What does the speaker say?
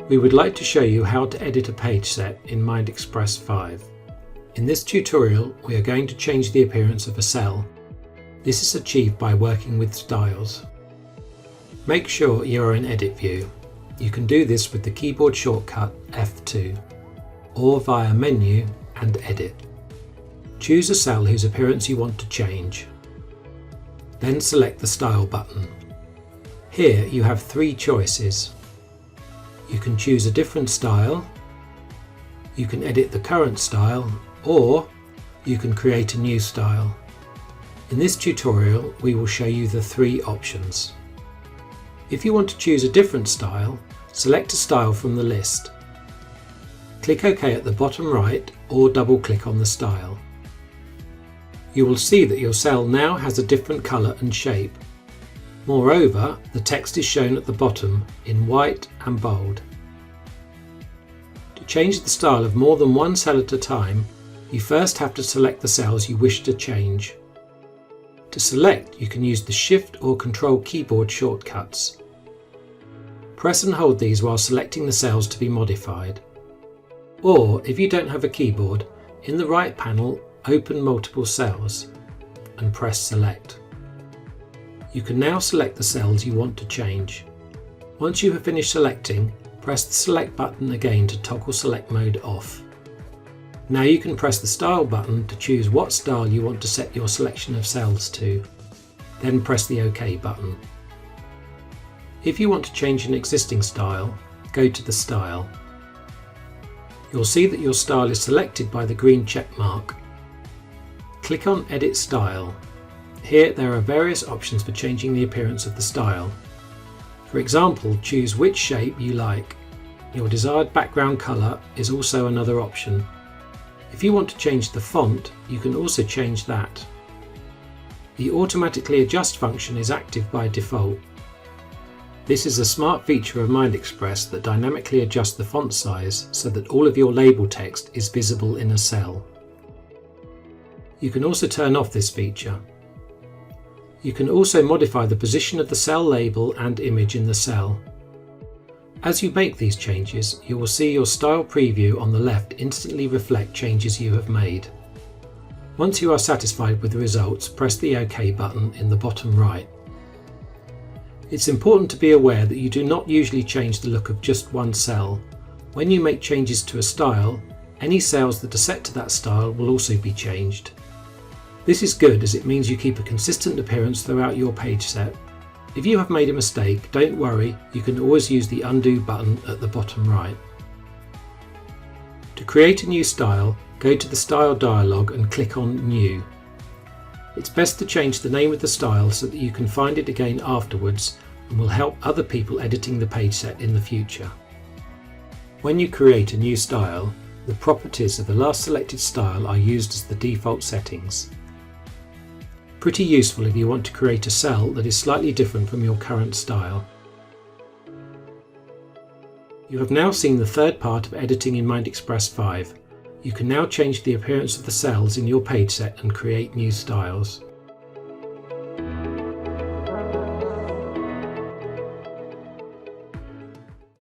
We would like to show you how to edit a page set in MindExpress 5. In this tutorial, we are going to change the appearance of a cell. This is achieved by working with styles. Make sure you are in Edit View. You can do this with the keyboard shortcut F2 or via Menu and Edit. Choose a cell whose appearance you want to change. Then select the Style button. Here you have three choices. You can choose a different style, you can edit the current style, or you can create a new style. In this tutorial, we will show you the three options. If you want to choose a different style, select a style from the list. Click OK at the bottom right or double click on the style. You will see that your cell now has a different colour and shape. Moreover, the text is shown at the bottom in white and bold. To change the style of more than one cell at a time, you first have to select the cells you wish to change. To select, you can use the Shift or Control keyboard shortcuts. Press and hold these while selecting the cells to be modified. Or, if you don't have a keyboard, in the right panel, open multiple cells and press Select. You can now select the cells you want to change. Once you have finished selecting, press the Select button again to toggle select mode off. Now you can press the Style button to choose what style you want to set your selection of cells to. Then press the OK button. If you want to change an existing style, go to the Style. You'll see that your style is selected by the green check mark. Click on Edit Style. Here there are various options for changing the appearance of the style. For example, choose which shape you like. Your desired background colour is also another option. If you want to change the font, you can also change that. The Automatically Adjust function is active by default. This is a smart feature of MindExpress that dynamically adjusts the font size so that all of your label text is visible in a cell. You can also turn off this feature. You can also modify the position of the cell label and image in the cell. As you make these changes, you will see your style preview on the left instantly reflect changes you have made. Once you are satisfied with the results, press the OK button in the bottom right. It's important to be aware that you do not usually change the look of just one cell. When you make changes to a style, any cells that are set to that style will also be changed. This is good as it means you keep a consistent appearance throughout your page set. If you have made a mistake, don't worry, you can always use the Undo button at the bottom right. To create a new style, go to the Style dialog and click on New. It's best to change the name of the style so that you can find it again afterwards and will help other people editing the page set in the future. When you create a new style, the properties of the last selected style are used as the default settings. Pretty useful if you want to create a cell that is slightly different from your current style. You have now seen the third part of editing in MindExpress 5. You can now change the appearance of the cells in your page set and create new styles.